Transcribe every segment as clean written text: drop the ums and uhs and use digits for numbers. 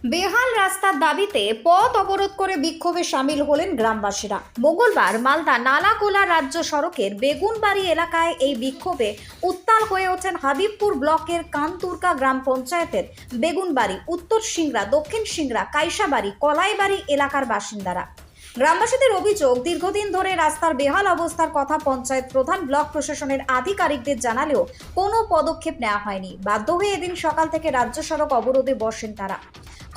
বেহাল রাস্তার দাবিতে পথ অবরোধ করে বিক্ষোভে সামিল হলেন গ্রামবাসীরা। মঙ্গলবার মালদা নালাগোলা রাজ্য সড়কের বেগুনবাড়ি এলাকায় এই বিক্ষোভে উত্তাল হয়ে ওঠেন হাবিবপুর ব্লকের কানতুরকা গ্রাম পঞ্চায়েতের বেগুনবাড়ি, উত্তর সিংড়া, দক্ষিণ সিংড়া, কাইসাবাড়ি, কলাইবাড়ি এলাকার বাসিন্দারা। গ্রামবাসীদের অভিযোগ, দীর্ঘদিন ধরে রাস্তার বেহাল অবস্থার কথা পঞ্চায়েত প্রধান, ব্লক প্রশাসনের আধিকারিকদের জানালেও কোনো পদক্ষেপ নেওয়া হয়নি। বাধ্য হয়ে এদিন সকাল থেকে রাজ্য সড়ক অবরোধে বসেন তারা।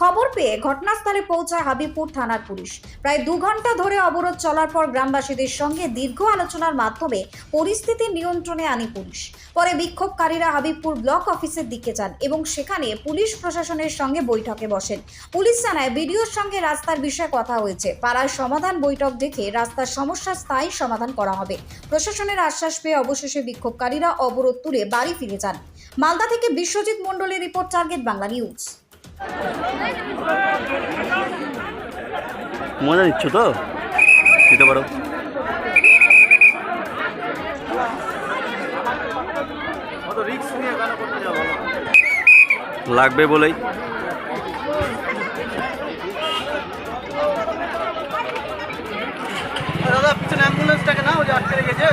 খবর পেয়ে ঘটনাস্থলে পৌঁছায় হাবিবপুর থানার পুলিশ। প্রায় 2 ঘন্টা ধরে অবরোধ চলার পর গ্রামবাসীদের সঙ্গে দীর্ঘ আলোচনার মাধ্যমে পরিস্থিতি নিয়ন্ত্রণে আনে পুলিশ। পরে বিক্ষোভকারীরা হাবিবপুর ব্লক অফিসের দিকে যান এবং সেখানে পুলিশ প্রশাসনের সঙ্গে বৈঠকে বসেন। পুলিশ জানায়, বিডিওর সঙ্গে রাস্তার বিষয়ে কথা হয়েছে। পাড়ার সমাধান বৈঠক ডেকে রাস্তার সমস্যার স্থায়ী সমাধান করা হবে। প্রশাসনের আশ্বাস পেয়ে অবশেষে বিক্ষোভকারীরা অবরোধ তুলে বাড়ি ফিরে যান। মালদা থেকে বিশ্বজিৎ মণ্ডলের রিপোর্ট, টার্গেট বাংলা নিউজ। মজা নিচ্ছ তো দিতে পারো। লাগবে বলেই দাদা পিছনে অ্যাম্বুলেন্সটাকে না, ও যে আটকে রেখেছে।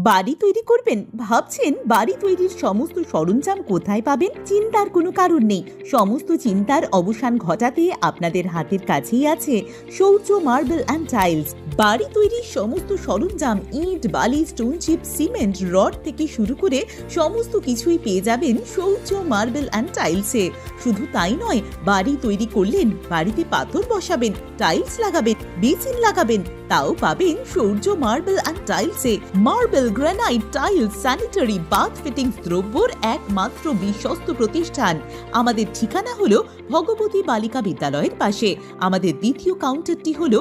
বাড়ি তৈরি করবেন? ভাবছেন বাড়ি তৈরির সমস্ত সরঞ্জাম কোথায় পাবেন? চিন্তার কোনো কারণ নেই। সমস্ত চিন্তার অবসান ঘটাতে আপনাদের হাতের কাছেই আছে শৌর্য মার্বেল অ্যান্ড টাইলস। বাড়ি তৈরির সমস্ত সরঞ্জাম, ইট, বালি, স্টোন চিপ, সিমেন্ট, রড থেকে শুরু করে সমস্ত কিছুই পেয়ে যাবেন শৌর্য মার্বেল অ্যান্ড টাইলসে। শুধু তাই নয়, বাড়ি তৈরি করলেন, বাড়িতে পাথর বসাবেন, টাইলস লাগাবেন, বেসিন লাগাবেন, তাও পাবেন শৌর্য মার্বেল অ্যান্ড টাইলসে। Marble, granite, tiles, sanitary, bath fittings দ্রব্যর একমাত্র বিশ্বস্ত প্রতিষ্ঠান। আমাদের ঠিকানা হলো ভগবতী বালিকা বিদ্যালয়ের পাশে। আমাদের দ্বিতীয় কাউন্টারটি হলো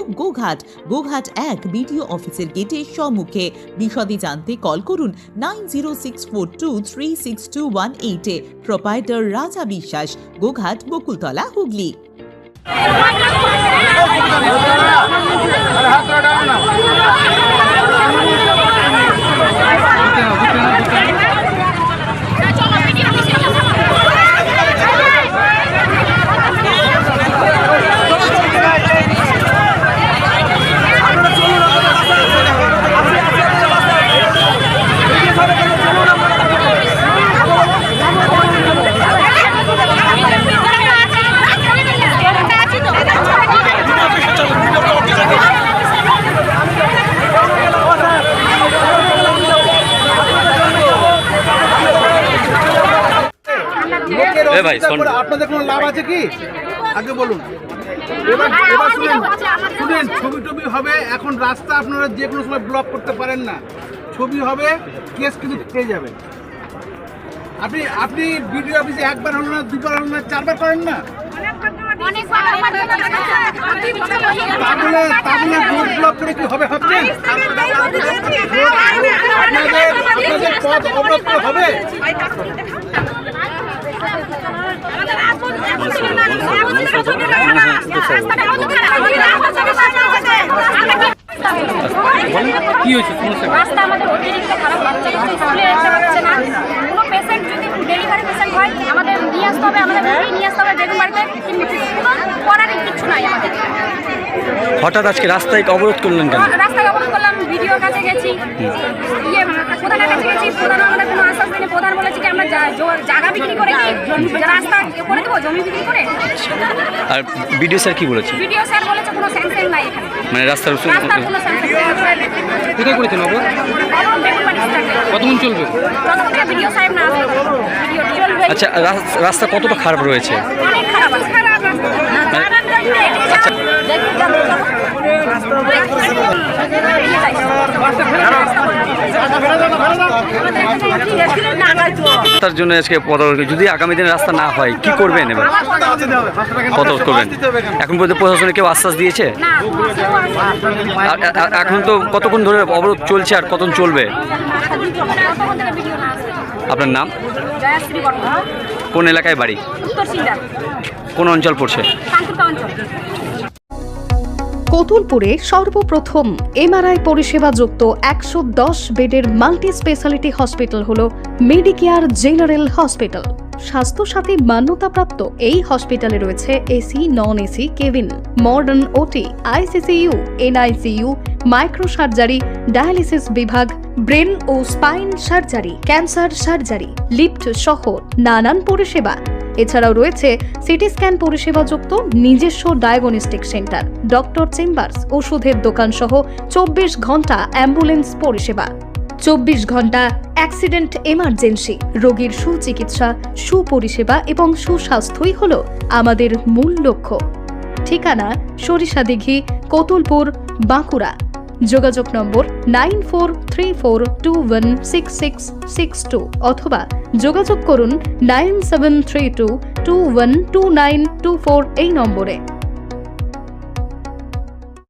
গোঘাট 1 বিডিও অফিসের গেটের সম্মুখে। বিশদে জানতে কল করুন 9064236218-এ। প্রোপাইটার রাজা বিশ্বাস, গোঘাট, বকুলতলা, হুগলি। আপনাদের কোনো লাভ আছে কি আগে বলুন। এবার শুনেন, ছবি টবি হবে। এখন রাস্তা আপনারা যে কোনো সময় ব্লক করতে পারেন না। ছবি হবে, কেস কিন্তু পেয়ে যাবেন। আপনি বিডিও অফিসে একবার হলো না, 2বার হলো না, 4বার করেন না। তাহলে রোড ব্লক করে কি হবে ভাবছেন? আপনাদের পথ অবরোধ হবে। কি হয়েছে? রাস্তা আমাদের অতিরিক্ত খারাপ, বাচ্চারা স্কুলে যেতে পারছে না। কোনো পেশেন্ট যদি ডেলিভারি পেশেন্ট হয়, আমাদের নিয়ে আসতে হবে, আমাদের নিয়ে আসতে হবে বেগুনবাড়িতে। করার কিছু নাই আমাদের। হঠাৎ আজকে রাস্তায় অবরোধ করলেন কেন? রাস্তায় অবরোধ করলাম, ভিডিওর কাছে গেছি, প্রধানের কাছে গেছি। প্রধান আমাদের কোনো আশ্বাস দেয়নি। প্রধান বলেছে কি আমরা জায়গা বিক্রি করে কি রাস্তা করে দেবো, জমি বিক্রি করে। আর বিডিও স্যার কি বলেছে? ভিডিও স্যার বলেছে কোনো স্যাংশন নাই এখানে, মানে রাস্তার কোনো স্যাংশন। কোথায় করেছেন অবরোধ? কতক্ষণ চলবে? ভিডিও সাহেব না আসলে ভিডিও চলবে। আচ্ছা, রাস্তা কতটা খারাপ রয়েছে? অনেক খারাপ আছে। রাস্তা রাস্তার জন্য আজকে পদক্ষেপ, যদি আগামী দিনে রাস্তা না হয় কি করবেন এবার? কত করবেন? এখন পর্যন্ত প্রশাসনে কেউ আশ্বাস দিয়েছে? না কেউ আসেনি। এখন তো কতক্ষণ ধরে অবরোধ চলছে আর কতক্ষণ চলবে? তখন থেকে ভিডিও না আসছে। আপনার নাম? জয়াশ্রী বর্মা, কোন এলাকায় বাড়ি? উত্তর সিন্দার, কোন অঞ্চল পড়ছে? শান্তিপুর অঞ্চল। কতুলপুরে সর্বপ্রথম এমআরআই পরিষেবা যুক্ত 110 বেডের মাল্টি স্পেশালিটি হসপিটাল হলো মেডিকেয়ার জেনারেল হসপিটাল। স্বাস্থ্যসাথী মান্যতাপ্রাপ্ত এই হসপিটালে রয়েছে AC, non AC cabin, modern OT, ICCU, NICU, micro surgery, dialysis বিভাগ, ব্রেন ও spine surgery, cancer surgery, lift সহ নানান পরিষেবা। এছাড়াও রয়েছে সিটি স্ক্যান পরিষেবা যুক্ত নিজস্ব ডায়াগনস্টিক সেন্টার, ডক্টর চেম্বার্স, ওষুধের দোকান সহ 24 ঘন্টা অ্যাম্বুলেন্স পরিষেবা, 24 ঘন্টা অ্যাক্সিডেন্ট এমার্জেন্সি। রোগীর সুচিকিৎসা, সুপরিষেবা এবং সুস্বাস্থ্যই হল আমাদের মূল লক্ষ্য। ঠিকানা সরিষাদিঘি, কতুলপুর, বাঁকুড়া। যোগাযোগ নম্বর 9434216662 অথবা যোগাযোগ করুন 9732212924 এই নম্বরে।